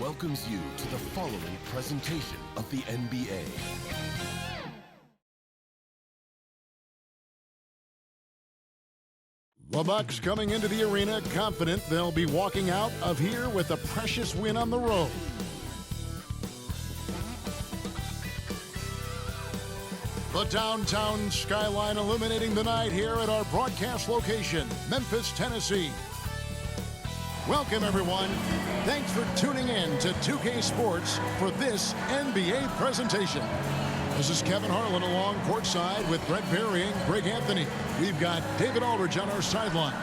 welcomes you to the following presentation of the NBA. The Bucks coming into the arena confident they'll be walking out of here with a precious win on the road. The downtown skyline illuminating the night here at our broadcast location, Memphis, Tennessee. Welcome, everyone. Thanks for tuning in to 2K Sports for this NBA presentation. This is Kevin Harlan along courtside with Brett Berry and Greg Anthony. We've got David Aldridge on our sideline.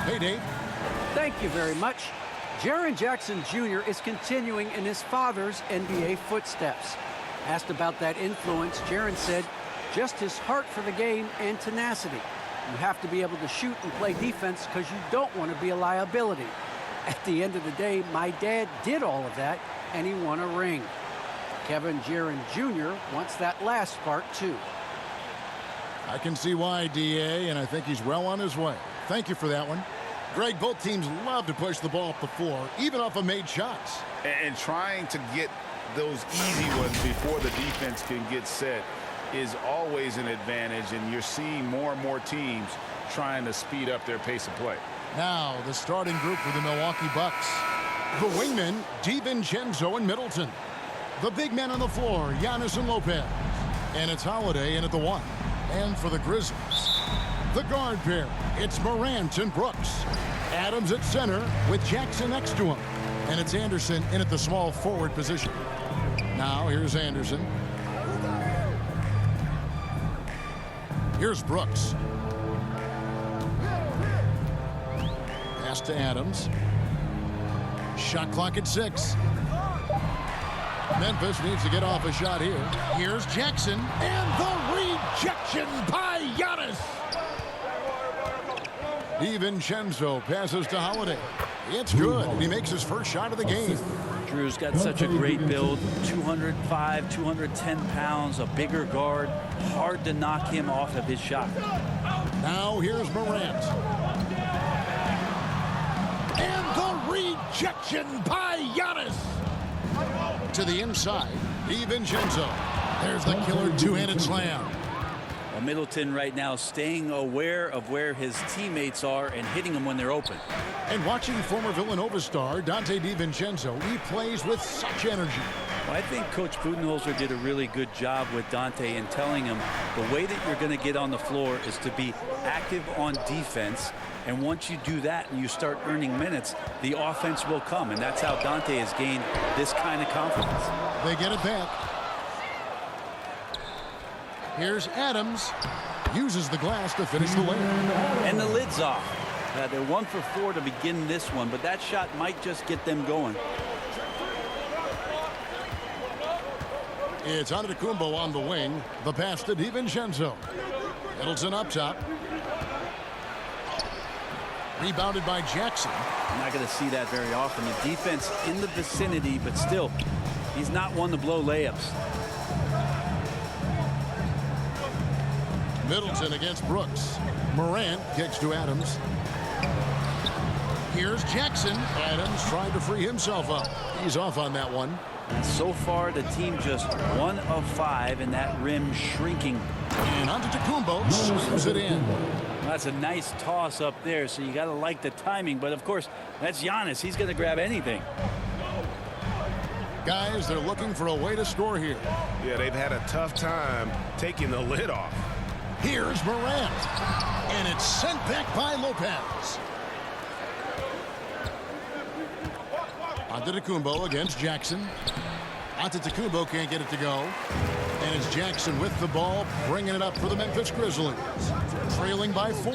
Hey, Dave. Thank you very much. Jaren Jackson Jr. is continuing in his father's NBA footsteps. Asked about that influence, Jaren said, just his heart for the game and tenacity. You have to be able to shoot and play defense because you don't want to be a liability. At the end of the day, my dad did all of that, and he won a ring. Kevin Jaren Jr. wants that last part, too. I can see why, DA, and I think he's well on his way. Thank you for that one. Greg, both teams love to push the ball up the floor, even off of made shots. And trying to get those easy ones before the defense can get set is always an advantage, and you're seeing more and more teams trying to speed up their pace of play. Now, the starting group for the Milwaukee Bucks. The wingmen, DiVincenzo and Middleton. The big men on the floor, Giannis and Lopez. And it's Holiday in at the 1. And for the Grizzlies, the guard pair, it's Morant and Brooks. Adams at center with Jackson next to him. And it's Anderson in at the small forward position. Now, here's Anderson. Here's Brooks. Pass to Adams. Shot clock at 6. Memphis needs to get off a shot here. Here's Jackson. And the rejection by Giannis. DiVincenzo passes to Holiday. It's good, and he makes his first shot of the game. Drew's got such a great build, 205, 210 pounds, a bigger guard. Hard to knock him off of his shot. Now here's Morant. And the rejection by Giannis. To the inside, DiVincenzo. There's the killer two-handed slam. Well, Middleton right now staying aware of where his teammates are and hitting them when they're open. And watching former Villanova star Dante DiVincenzo, he plays with such energy. Well, I think Coach Budenholzer did a really good job with Dante in telling him the way that you're going to get on the floor is to be active on defense. And once you do that and you start earning minutes, the offense will come. And that's how Dante has gained this kind of confidence. They get it back. Here's Adams. Uses the glass to finish the layup. And the lid's off. They're 1 for 4 to begin this one, but that shot might just get them going. It's Antetokounmpo on the wing. The pass to DiVincenzo. Middleton up top. Rebounded by Jackson. I'm not going to see that very often. The defense in the vicinity, but still, he's not one to blow layups. Middleton against Brooks. Morant kicks to Adams. Here's Jackson. Adams trying to free himself up. He's off on that one. And so far, the team just 1 of 5, and that rim shrinking. And Antetokounmpo slams it in. That's a nice toss up there, so you got to like the timing. But, of course, that's Giannis. He's going to grab anything. Guys, they're looking for a way to score here. Yeah, they've had a tough time taking the lid off. Here's Morant. And it's sent back by Lopez. Antetokounmpo against Jackson. Antetokounmpo can't get it to go. And it's Jackson with the ball, bringing it up for the Memphis Grizzlies. Trailing by 4.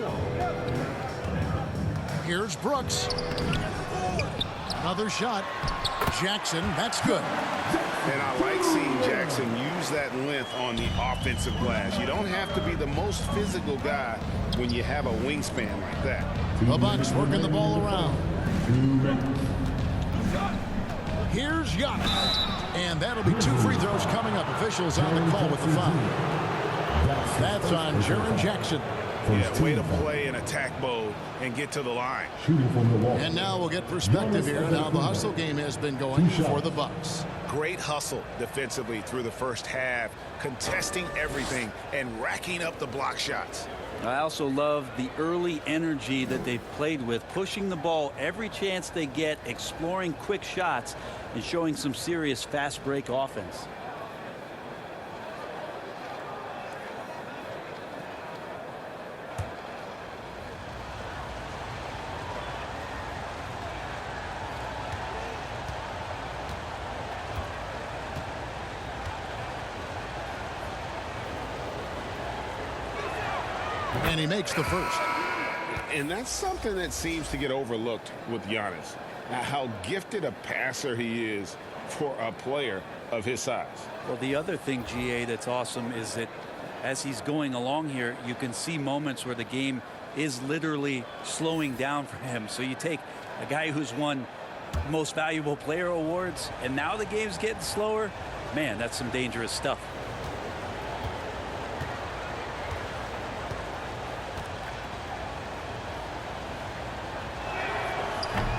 Here's Brooks. Another shot. Jackson, that's good. And I like seeing Jackson use that length on the offensive glass. You don't have to be the most physical guy when you have a wingspan like that. The Bucks working the ball around. Here's Giannis. And that'll be 2 free throws coming up. Officials on the call with the foul. That's on Jaren Jackson. Yeah, way to play in attack mode and get to the line. And now we'll get perspective here on how the hustle game has been going for the Bucks. Great hustle defensively through the first half, contesting everything and racking up the block shots. I also love the early energy that they've played with, pushing the ball every chance they get, exploring quick shots, and showing some serious fast break offense. And he makes the first. And that's something that seems to get overlooked with Giannis. How gifted a passer he is for a player of his size. Well, the other thing, GA, that's awesome is that as he's going along here, you can see moments where the game is literally slowing down for him. So you take a guy who's won most valuable player awards, and now the game's getting slower. Man, that's some dangerous stuff.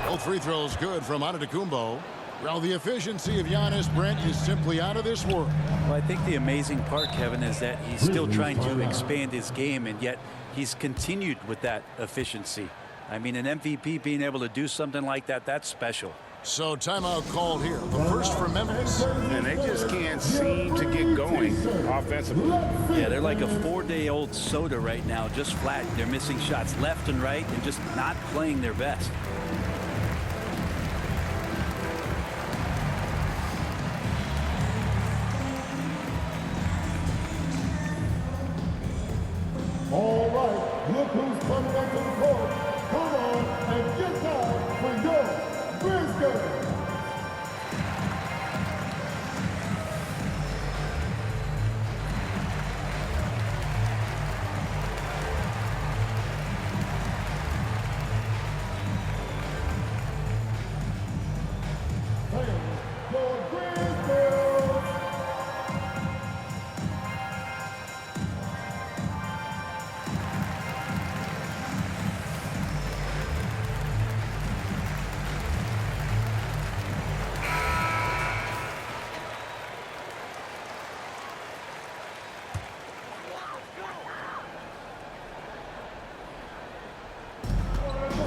Both free throws good from Antetokounmpo. Well, the efficiency of Giannis, Brent, is simply out of this world. Well, I think the amazing part, Kevin, is that he's still trying to expand his game, and yet he's continued with that efficiency. I mean, an MVP being able to do something like that, that's special. So timeout called here. The first for Memphis. And they just can't seem to get going offensively. Yeah, they're like a 4-day-old soda right now, just flat. They're missing shots left and right and just not playing their best. All right, look who's coming up to the court. Come on and get down for your Grizzlies. Your Grizzlies.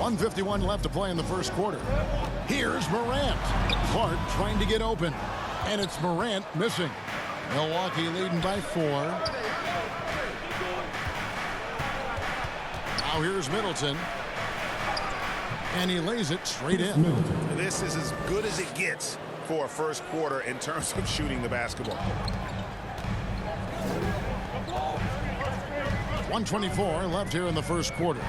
.151 left to play in the first quarter. Here's Morant. Clark trying to get open. And it's Morant missing. Milwaukee leading by 4. Now here's Middleton. And he lays it straight in. This is as good as it gets for a first quarter in terms of shooting the basketball. 1:24 left here in the first quarter.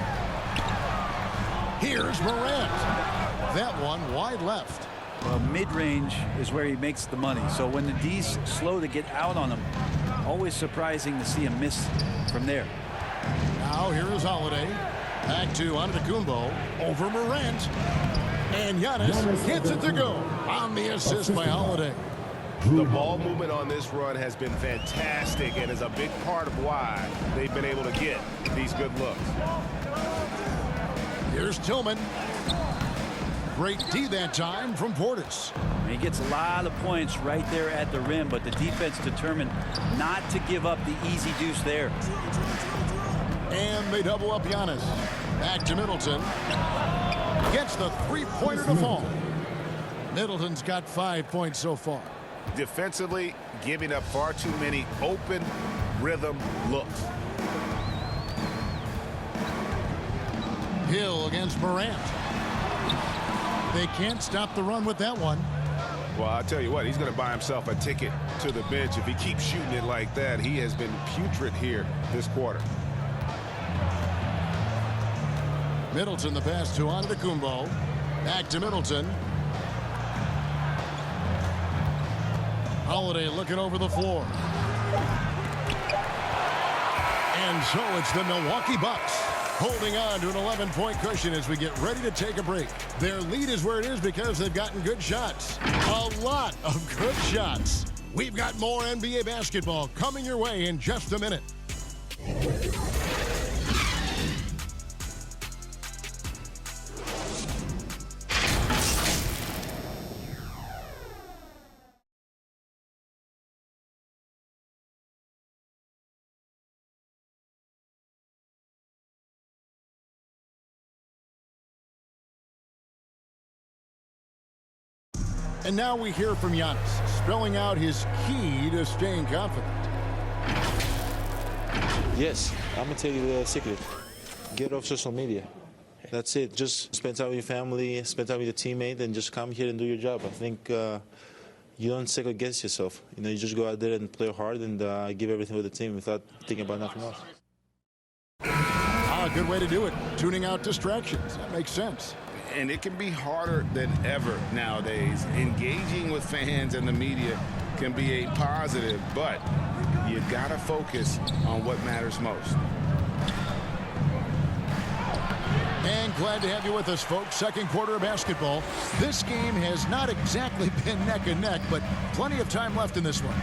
Here's Morant. That one wide left. Well, mid-range is where he makes the money. So when the D's slow to get out on him, always surprising to see him miss from there. Now here is Holiday. Back to Antetokounmpo. Over Morant. And Giannis gets it to go on the assist by Holiday. The ball movement on this run has been fantastic and is a big part of why they've been able to get these good looks. Here's Tillman. Great D that time from Portis. He gets a lot of points right there at the rim, but the defense determined not to give up the easy deuce there. And they double up Giannis. Back to Middleton. Gets the three-pointer to fall. Middleton's got 5 points so far. Defensively, giving up far too many open rhythm looks. Hill against Morant. They can't stop the run with that one. Well, I'll tell you what, he's going to buy himself a ticket to the bench if he keeps shooting it like that. He has been putrid here this quarter. Middleton the pass to Antetokounmpo. Back to Middleton. Holiday looking over the floor. And so it's the Milwaukee Bucks holding on to an 11-point cushion as we get ready to take a break. Their lead is where it is because they've gotten good shots. A lot of good shots. We've got more NBA basketball coming your way in just a minute. And now we hear from Giannis, spelling out his key to staying confident. Yes, I'm going to tell you the secret. Get off social media. That's it. Just spend time with your family, spend time with your teammate, and just come here and do your job. I think you don't second guess yourself. You just go out there and play hard and give everything with the team without thinking about nothing else. A good way to do it. Tuning out distractions. That makes sense. And it can be harder than ever nowadays. Engaging with fans and the media can be a positive, but you got to focus on what matters most. And glad to have you with us, folks. Second quarter of basketball. This game has not exactly been neck and neck, but plenty of time left in this one.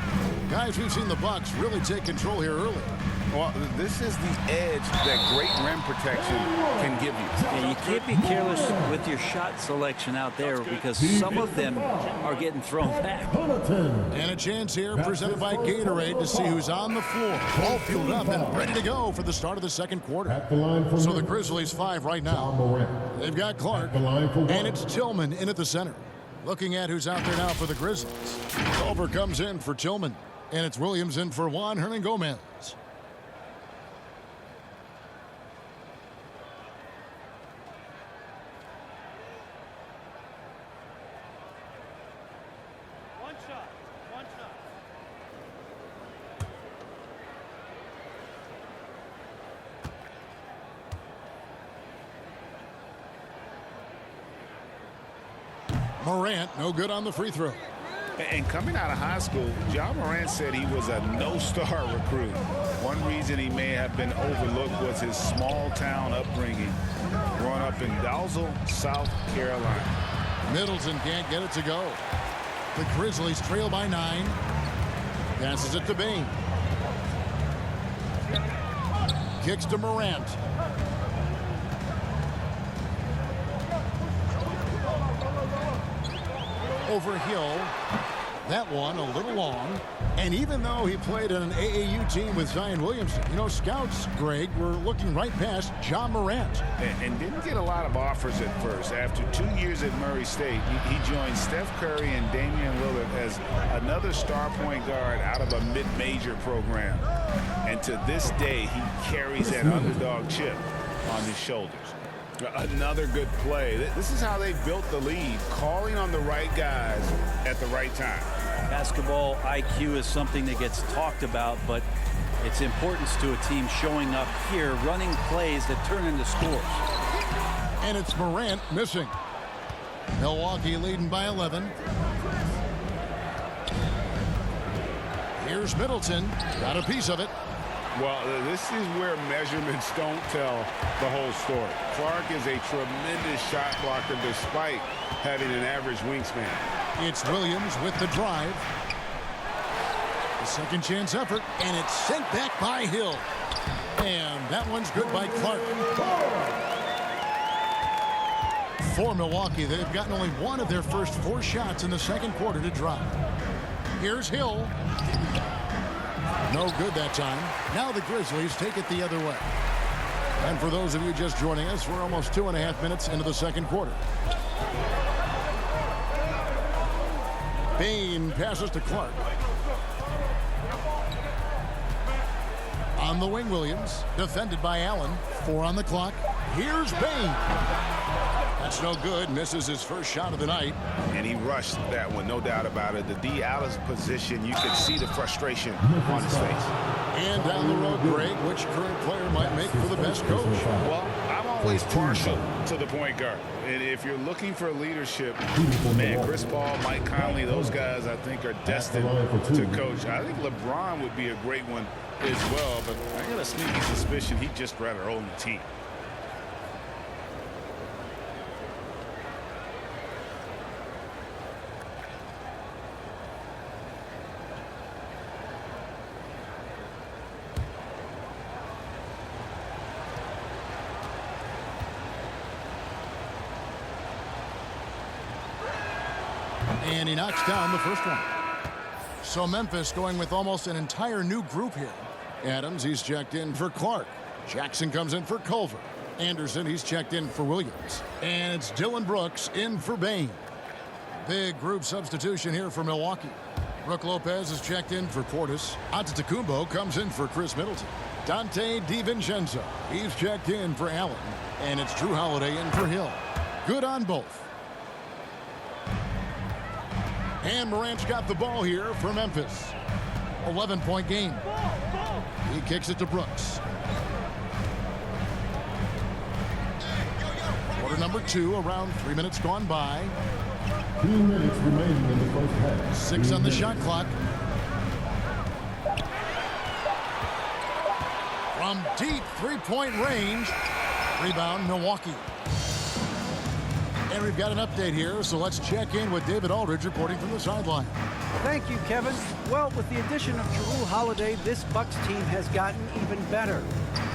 Guys, we've seen the Bucks really take control here early. Well, this is the edge that great rim protection can give you. Yeah, you can't be careless with your shot selection out there because some of them are getting thrown back. And a chance here presented by Gatorade to see who's on the floor. All fueled up and ready to go for the start of the second quarter. So the Grizzlies 5 right now. They've got Clark, and it's Tillman in at the center. Looking at who's out there now for the Grizzlies. Culver comes in for Tillman, and it's Williams in for Juan Hernangomez. Morant, no good on the free throw. And coming out of high school, Ja Morant said he was a no-star recruit. One reason he may have been overlooked was his small-town upbringing, growing up in Dalzell, South Carolina. Middleton can't get it to go. The Grizzlies trail by 9. Passes it to Bain. Kicks to Morant. Over Hill. That one a little long. And even though he played on an AAU team with Zion Williamson, scouts, Greg, were looking right past Ja Morant. And didn't get a lot of offers at first. After 2 years at Murray State, he joined Steph Curry and Damian Lillard as another star point guard out of a mid-major program. And to this day, he carries that underdog chip on his shoulders. Another good play. This is how they built the lead, calling on the right guys at the right time. Basketball IQ is something that gets talked about, but its importance to a team showing up here, running plays that turn into scores. And it's Morant missing. Milwaukee leading by 11. Here's Middleton. Got a piece of it. Well, this is where measurements don't tell the whole story. Clark is a tremendous shot blocker despite having an average wingspan. It's Williams with the drive. The second chance effort, and it's sent back by Hill. And that one's good by Clark. For Milwaukee, they've gotten only one of their first 4 shots in the second quarter to drop. Here's Hill. No good that time. Now the Grizzlies take it the other way. And for those of you just joining us, we're almost 2.5 minutes into the second quarter. Bain passes to Clark. On the wing, Williams. Defended by Allen. 4 on the clock. Here's Bain. That's no good. Misses his first shot of the night. And he rushed that one, no doubt about it. The D. Allen's position, you could see the frustration on his face. And down the road, Greg, which current player might make for the best coach? Well, I'm always partial to the point guard. And if you're looking for leadership, man, Chris Paul, Mike Conley, those guys I think are destined to coach. I think LeBron would be a great one as well, but I got a sneaky suspicion he'd just rather own the team. And he knocks down the first one. So Memphis going with almost an entire new group here. Adams, he's checked in for Clark. Jackson comes in for Culver. Anderson, he's checked in for Williams. And it's Dylan Brooks in for Bain. Big group substitution here for Milwaukee. Brook Lopez is checked in for Portis. Antetokounmpo comes in for Chris Middleton. Dante DiVincenzo, he's checked in for Allen. And it's Drew Holiday in for Hill. Good on both. And Morant's got the ball here for Memphis. 11-point game. He kicks it to Brooks. Quarter number 2, around 3 minutes gone by. 2 minutes remaining in the first half. 6 on the shot clock. From deep three-point range. Rebound, Milwaukee. And we've got an update here, so let's check in with David Aldridge reporting from the sideline. Thank you, Kevin. Well, with the addition of Drew Holiday, this Bucks team has gotten even better.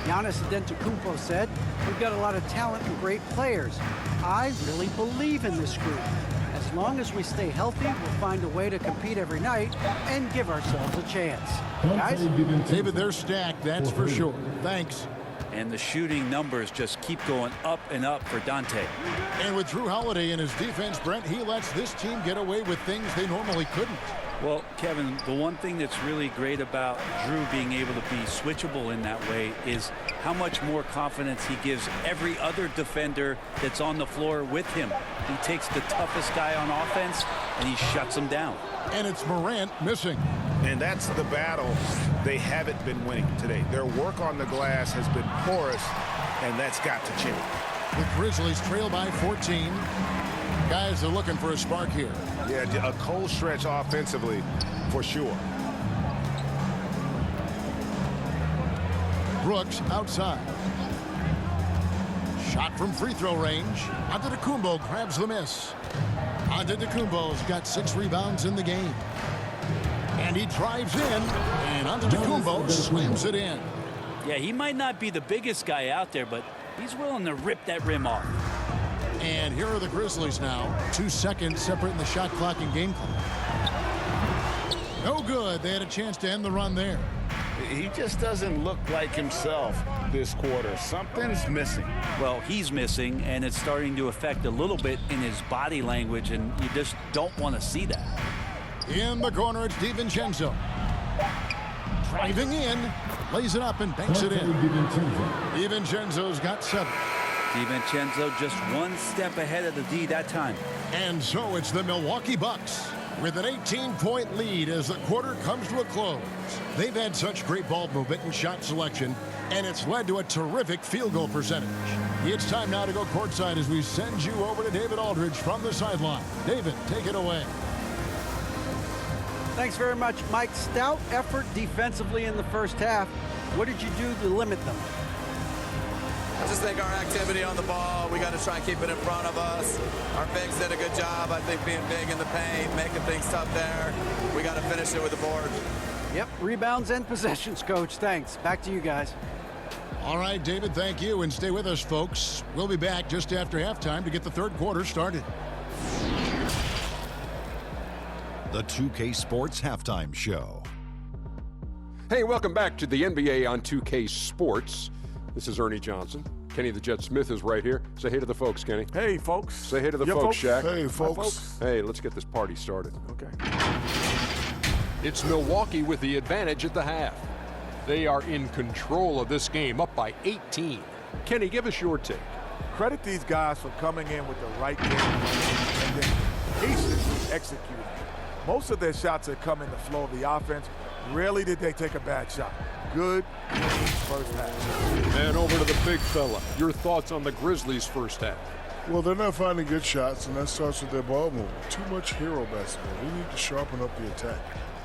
Giannis Antetokounmpo said, "We've got a lot of talent and great players. I really believe in this group. As long as we stay healthy, we'll find a way to compete every night and give ourselves a chance." Guys? David, they're stacked, that's for sure. Thanks. And the shooting numbers just keep going up and up for Dante. And with Drew Holiday in his defense, Brent, he lets this team get away with things they normally couldn't. Well, Kevin, the one thing that's really great about Drew being able to be switchable in that way is how much more confidence he gives every other defender that's on the floor with him. He takes the toughest guy on offense and he shuts him down. And it's Morant missing. And that's the battle they haven't been winning today. Their work on the glass has been porous, and that's got to change. The Grizzlies trail by 14. Guys are looking for a spark here. Yeah, a cold stretch offensively for sure. Brooks outside. Shot from free throw range. Antetokounmpo grabs the miss. Antetokounmpo's got 6 rebounds in the game. And he drives in, and Antetokounmpo slams it in. Yeah, he might not be the biggest guy out there, but he's willing to rip that rim off. And here are the Grizzlies now. 2 seconds separating the shot clock and game clock. No good. They had a chance to end the run there. He just doesn't look like himself this quarter. Something's missing. Well, he's missing, and it's starting to affect a little bit in his body language, and you just don't want to see that. In the corner, it's DiVincenzo. Driving in, lays it up and banks it in. DiVincenzo's got 7. DiVincenzo just 1 step ahead of the D that time. And so it's the Milwaukee Bucks with an 18-point lead as the quarter comes to a close. They've had such great ball movement and shot selection, and it's led to a terrific field goal percentage. It's time now to go courtside as we send you over to David Aldridge from the sideline. David, take it away. Thanks very much, Mike. Stout effort defensively in the first half. What did you do to limit them? I just think our activity on the ball, we got to try and keep it in front of us. Our bigs did a good job, I think, being big in the paint, making things tough there. We got to finish it with the board. Yep, rebounds and possessions, Coach. Thanks. Back to you guys. All right, David, thank you. And stay with us, folks. We'll be back just after halftime to get the third quarter started. The 2K Sports Halftime Show. Hey, welcome back to the NBA on 2K Sports. This is Ernie Johnson. Kenny the Jet Smith is right here. Say hey to the folks, Kenny. Hey, folks. Say hey to the folks, Shaq. Hey, folks. Hi, folks. Hey, let's get this party started. Okay. It's Milwaukee with the advantage at the half. They are in control of this game, up by 18. Kenny, give us your take. Credit these guys for coming in with the right game and then patiently executing. Most of their shots have come in the flow of the offense. Rarely did they take a bad shot. Good first half. And over to the big fella. Your thoughts on the Grizzlies' first half? Well, they're not finding good shots, and that starts with their ball movement. Too much hero basketball. We need to sharpen up the attack.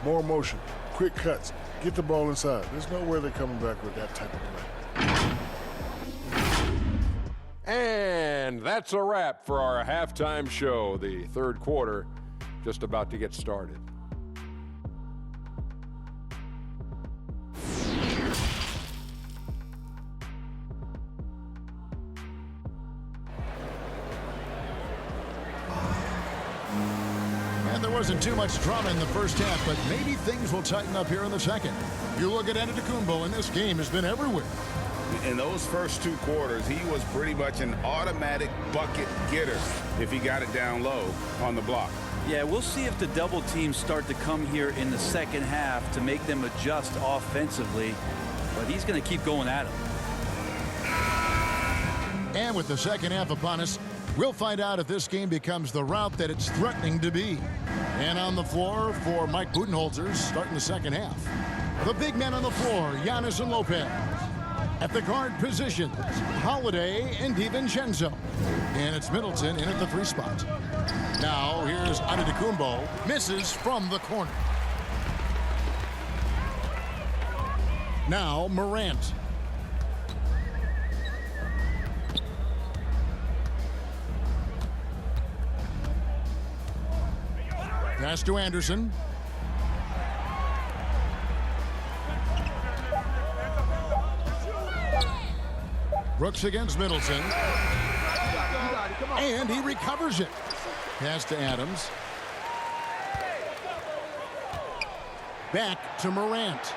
More motion, quick cuts, get the ball inside. There's no way they're coming back with that type of play. And that's a wrap for our halftime show. The third quarter just about to get started. And there wasn't too much drama in the first half, but maybe things will tighten up here in the second. You look at Antetokounmpo, and this game has been everywhere. In those first 2 quarters, he was pretty much an automatic bucket getter if he got it down low on the block. Yeah, we'll see if the double teams start to come here in the second half to make them adjust offensively. But he's going to keep going at him. And with the second half upon us, we'll find out if this game becomes the route that it's threatening to be. And on the floor for Mike Budenholzer starting the second half. The big men on the floor, Giannis and Lopez. At the guard positions, Holiday and DiVincenzo. And it's Middleton in at the 3 spot. Now here's Antetokounmpo, misses from the corner. Now Morant. Pass to Anderson. Brooks against Middleton. And he recovers it. Pass to Adams. Back to Morant.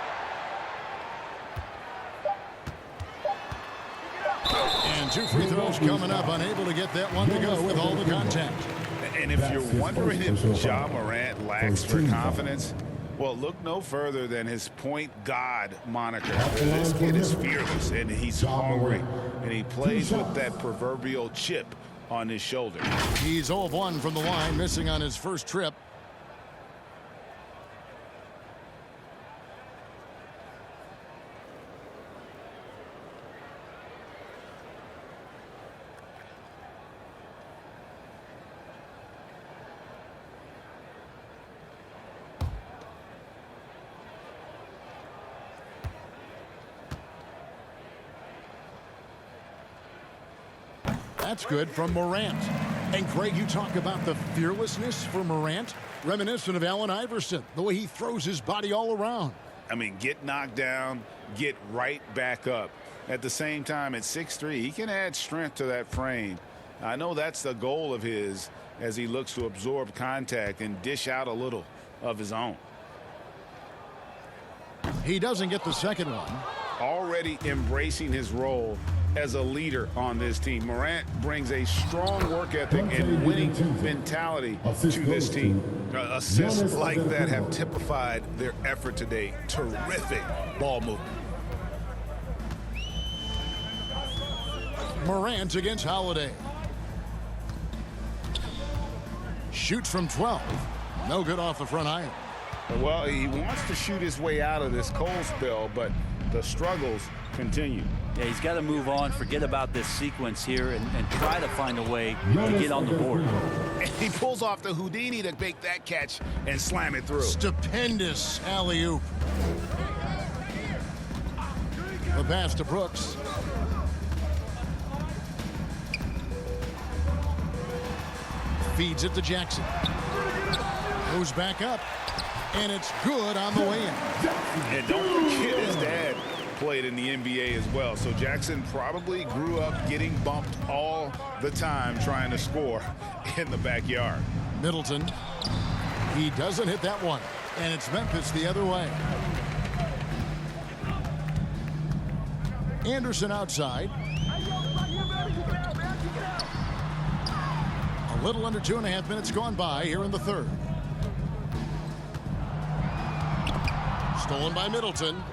And 2 free throws coming up. Unable to get that one to go with all the contact. And if you're wondering if Ja Morant lacks for confidence, well, look no further than his point guard moniker. This kid is fearless, and he's hungry, and he plays with that proverbial chip on his shoulder. He's 0 of 1 from the line, missing on his first trip. That's good from Morant. And Craig, you talk about the fearlessness for Morant, reminiscent of Allen Iverson, the way he throws his body all around. I mean, get knocked down, get right back up. At the same time, at 6'3", he can add strength to that frame. I know that's the goal of his as he looks to absorb contact and dish out a little of his own. He doesn't get the second one. Already embracing his role as a leader on this team. Morant brings a strong work ethic and winning mentality to this team. Assists like that have typified their effort today. Terrific ball movement. Morant against Holiday. Shoots from 12. No good off the front iron. Well, he wants to shoot his way out of this cold spell, but the struggles continue. Yeah, he's got to move on, forget about this sequence here, and try to find a way to get on the board. And he pulls off the Houdini to make that catch and slam it through. Stupendous alley-oop. The pass to Brooks. Feeds it to Jackson. Goes back up. And it's good on the way in. And don't forget his dad played in the NBA as well. So Jackson probably grew up getting bumped all the time trying to score in the backyard. Middleton. He doesn't hit that one. And it's Memphis the other way. Anderson outside. A little under 2.5 minutes gone by here in the third. Stolen by Middleton.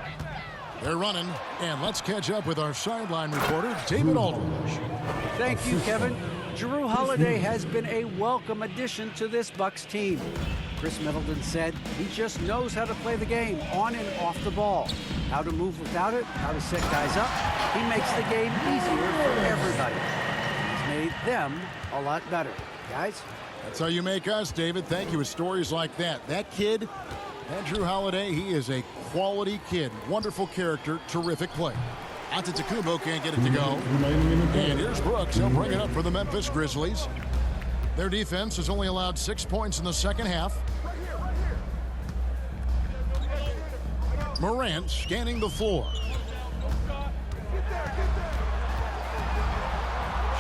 They're running, and let's catch up with our sideline reporter, David Aldridge. Thank you, Kevin. Jrue Holiday has been a welcome addition to this Bucks team. Chris Middleton said he just knows how to play the game on and off the ball, how to move without it, how to set guys up. He makes the game easier for everybody. He's made them a lot better. Guys? That's how you make us, David. Thank you with stories like that. That kid, that Jrue Holiday, he is a quality kid. Wonderful character, terrific play. Antetokounmpo can't get it to go. And here's Brooks. He'll bring it up for the Memphis Grizzlies. Their defense has only allowed 6 points in the second half. Morant scanning the floor.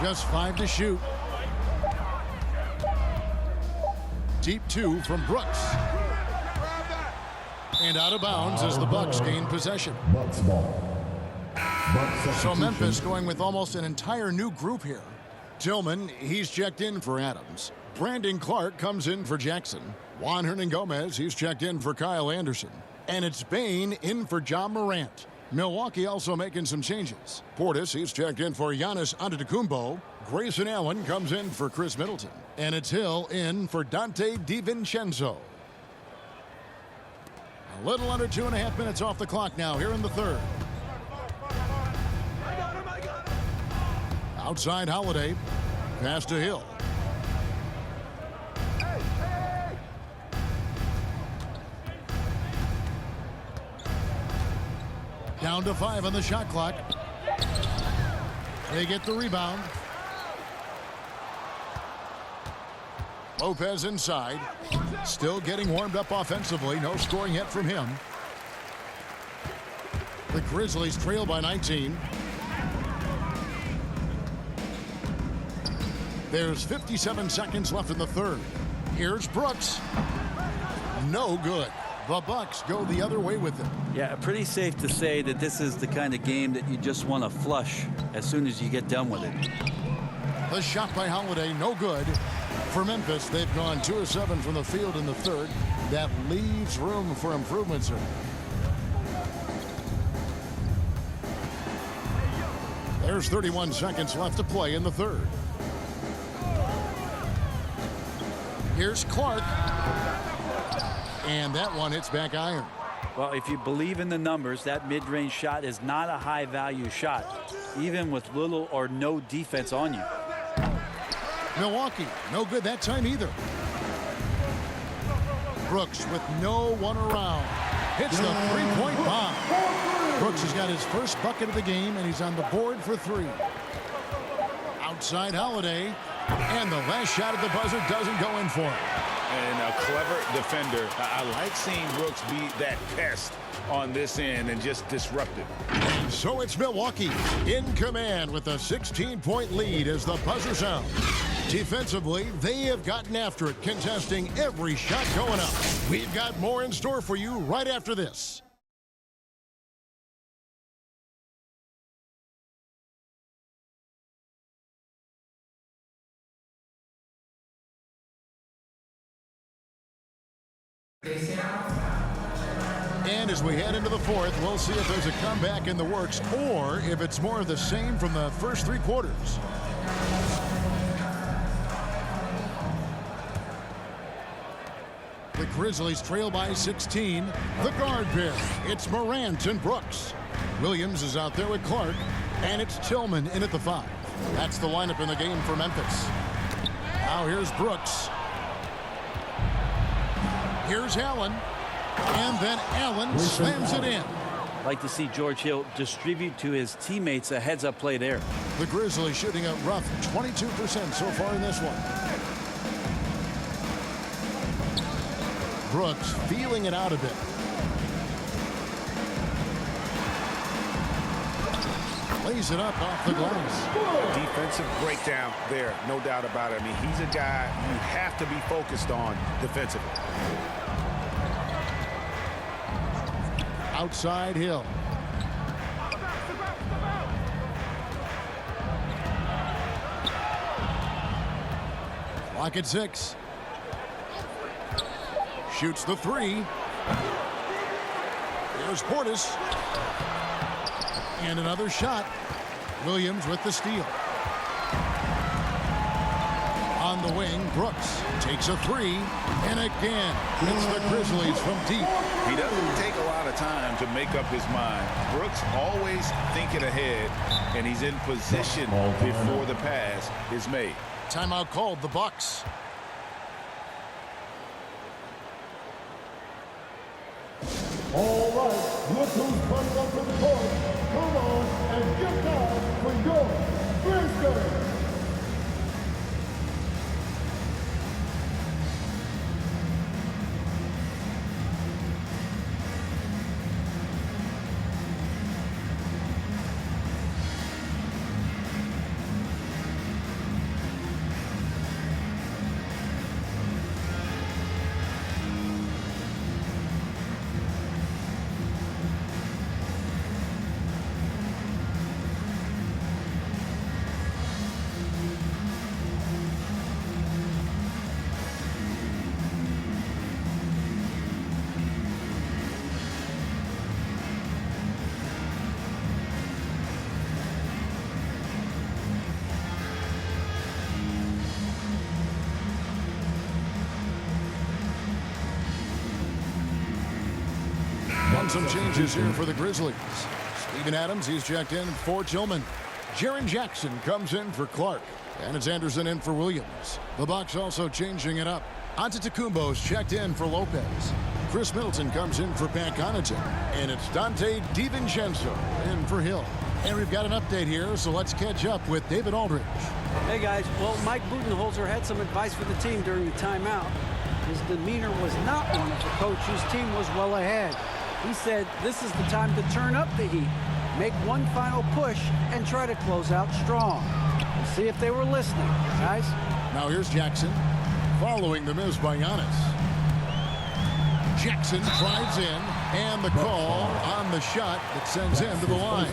Just 5 to shoot. Deep 2 from Brooks. And out of bounds as the Bucks gain possession. Bucks ball. So Memphis going with almost an entire new group here. Tillman, he's checked in for Adams. Brandon Clark comes in for Jackson. Juan Hernangomez, he's checked in for Kyle Anderson. And it's Bane in for John Morant. Milwaukee also making some changes. Portis, he's checked in for Giannis Antetokounmpo. Grayson Allen comes in for Chris Middleton. And it's Hill in for Dante DiVincenzo. A little under 2.5 minutes off the clock now here in the third. Outside Holiday. Pass to Hill. Down to 5 on the shot clock. They get the rebound. Lopez inside. Still getting warmed up offensively. No scoring yet from him. The Grizzlies trail by 19. There's 57 seconds left in the third. Here's Brooks. No good. The Bucks go the other way with it. Yeah, pretty safe to say that this is the kind of game that you just want to flush as soon as you get done with it. The shot by Holiday, no good. For Memphis, they've gone 2 of 7 from the field in the third. That leaves room for improvement, sir. There's 31 seconds left to play in the third. Here's Clark. And that one hits back iron. Well, if you believe in the numbers, that mid-range shot is not a high-value shot, even with little or no defense on you. Milwaukee, no good that time either. Brooks with no one around. Hits the three-point bomb. Brooks has got his first bucket of the game, and he's on the board for 3. Outside Holiday. And the last shot at the buzzer doesn't go in for him. And a clever defender. I like seeing Brooks be that pest on this end and just disrupt it. So it's Milwaukee in command with a 16-point lead as the buzzer sounds. Defensively, they have gotten after it, contesting every shot going up. We've got more in store for you right after this. And as we head into the fourth, we'll see if there's a comeback in the works or if it's more of the same from the first 3 quarters. The Grizzlies trail by 16. The guard pair, it's Morant and Brooks. Williams is out there with Clark, and it's Tillman in at the 5. That's the lineup in the game for Memphis. Now here's Brooks. Here's Allen. And then Allen slams it in. Like to see George Hill distribute to his teammates a heads-up play there. The Grizzlies shooting a rough 22% so far in this one. Brooks feeling it out a bit. Lays it up off the glass. Defensive breakdown there, no doubt about it. I mean, he's a guy you have to be focused on defensively. Outside Hill. Clock at 6. Shoots the 3. There's Portis. And another shot. Williams with the steal. On the wing, Brooks takes a 3. And again, it's the Grizzlies from deep. He doesn't take a lot of time to make up his mind. Brooks always thinking ahead, and he's in position before the pass is made. Timeout called, the Bucks. All right, look who's coming up to the court. Come on and get down for your Grizzlies. And some changes here for the Grizzlies. Steven Adams, he's checked in for Tillman. Jaren Jackson comes in for Clark. And it's Anderson in for Williams. The Bucks also changing it up. Antetokounmpo's checked in for Lopez. Chris Middleton comes in for Pat Connaughton. And it's Dante DiVincenzo in for Hill. And we've got an update here, so let's catch up with David Aldridge. Hey, guys. Well, Mike Budenholzer had some advice for the team during the timeout. His demeanor was not one of the coach whose team was well ahead. He said this is the time to turn up the heat, make one final push, and try to close out strong. We'll see if they were listening, guys. Now here's Jackson, following the miss by Giannis. Jackson drives in, and the call on the shot that sends him to the line.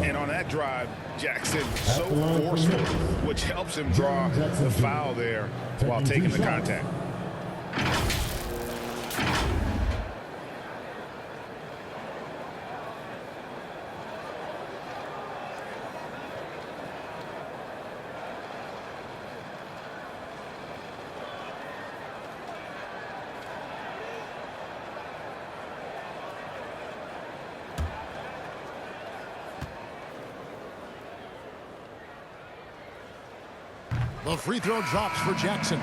And on that drive, Jackson so forceful, which helps him draw the foul there while taking the contact. The free throw drops for Jackson.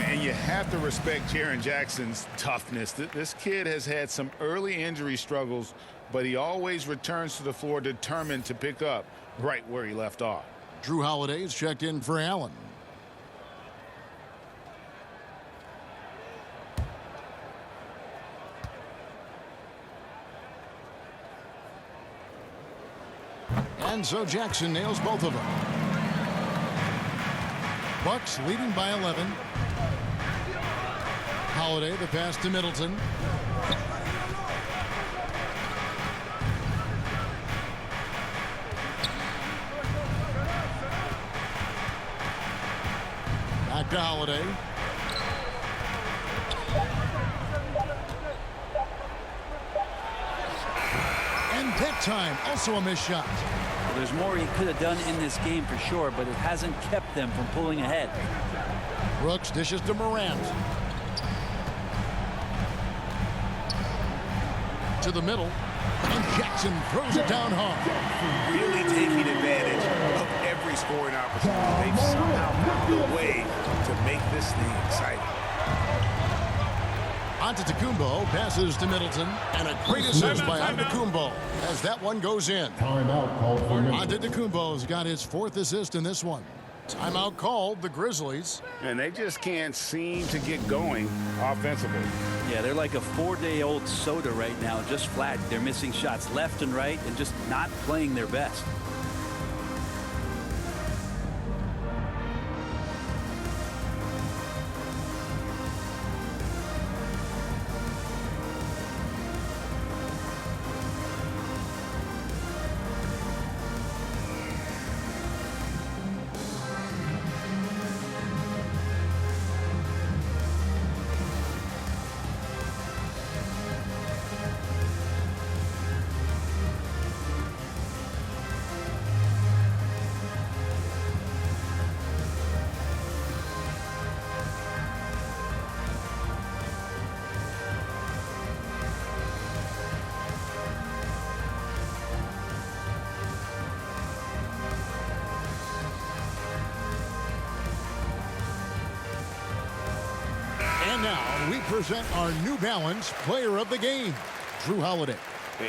And you have to respect Jaren Jackson's toughness. This kid has had some early injury struggles, but he always returns to the floor determined to pick up right where he left off. Drew Holiday is checked in for Allen. And so Jackson nails both of them. Bucks leading by 11. Holiday, the pass to Middleton. Back to Holiday. And that time, also a missed shot. There's more he could have done in this game for sure, but it hasn't kept them from pulling ahead. Brooks dishes to Morant. To the middle. And Jackson throws it down hard. Really taking advantage of every scoring opportunity. They've somehow found a way to make this thing exciting. Antetokounmpo passes to Middleton, and a great assist by Antetokounmpo as that one goes in. Timeout called for Antetokounmpo's got his 4th assist in this one. Timeout called the Grizzlies. And they just can't seem to get going offensively. Yeah, they're like a 4-day-old soda right now, just flat. They're missing shots left and right and just not playing their best. And now we present our New Balance Player of the Game, Drew Holiday.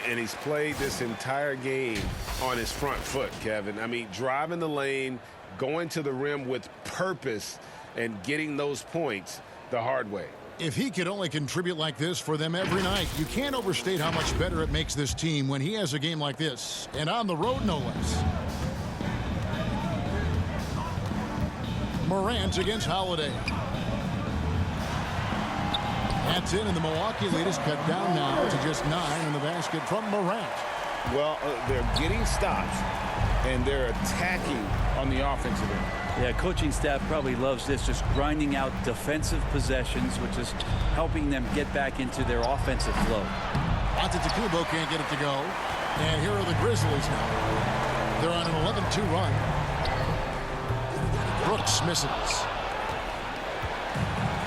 And he's played this entire game on his front foot, Kevin. I mean, driving the lane, going to the rim with purpose, and getting those points the hard way. If he could only contribute like this for them every night, you can't overstate how much better it makes this team when he has a game like this, and on the road no less. Morant against Holiday. That's in, and the Milwaukee lead is cut down now to just 9 in the basket from Morant. Well, they're getting stops, and they're attacking on the offensive end. Yeah, coaching staff probably loves this, just grinding out defensive possessions, which is helping them get back into their offensive flow. Antetokounmpo can't get it to go. And here are the Grizzlies now. They're on an 11-2 run. Brooks misses.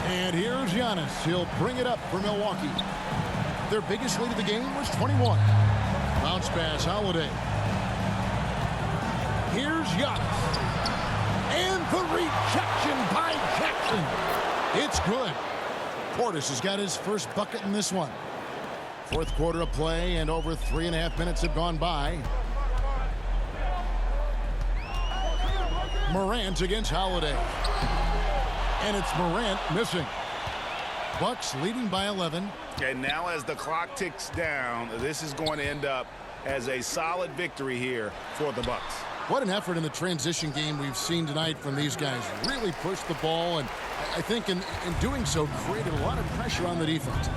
And here's Giannis. He'll bring it up for Milwaukee. Their biggest lead of the game was 21. Bounce pass, Holiday. Here's Giannis. And the rejection by Jackson. It's good. Portis has got his first bucket in this one. Fourth quarter of play, and over 3.5 minutes have gone by. Morant against Holiday. And it's Morant missing. Bucks leading by 11. And now as the clock ticks down, this is going to end up as a solid victory here for the Bucks. What an effort in the transition game we've seen tonight from these guys. Really pushed the ball, and I think in doing so created a lot of pressure on the defense.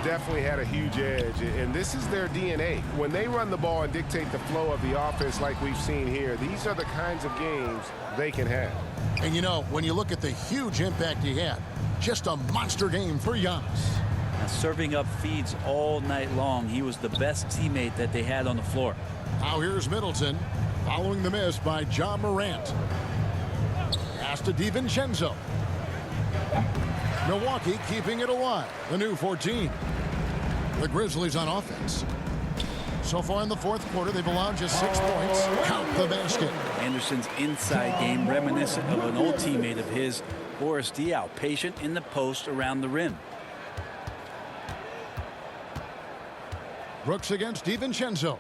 Definitely had a huge edge, and this is their DNA. When they run the ball and dictate the flow of the offense like we've seen here, these are the kinds of games they can have. And you know, when you look at the huge impact he had, just a monster game for Giannis. Now, serving up feeds all night long. He was the best teammate that they had on the floor. Now here's Middleton. Following the miss by John Morant. Pass to DiVincenzo. Milwaukee keeping it alive. The new 14. The Grizzlies on offense. So far in the fourth quarter, they've allowed just 6 points. Count the basket. Anderson's inside game reminiscent of an old teammate of his, Boris Diaw, patient in the post around the rim. Brooks against DiVincenzo.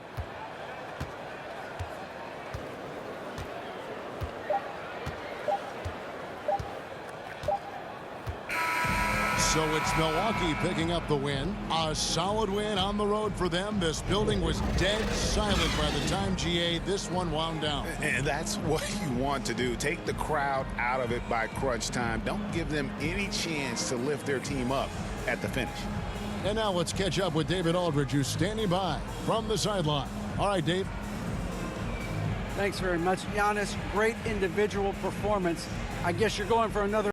So it's Milwaukee picking up the win. A solid win on the road for them. This building was dead silent by the time, GA, this one wound down. And that's what you want to do. Take the crowd out of it by crunch time. Don't give them any chance to lift their team up at the finish. And now let's catch up with David Aldridge, who's standing by from the sideline. All right, Dave. Thanks very much, Giannis. Great individual performance. I guess you're going for another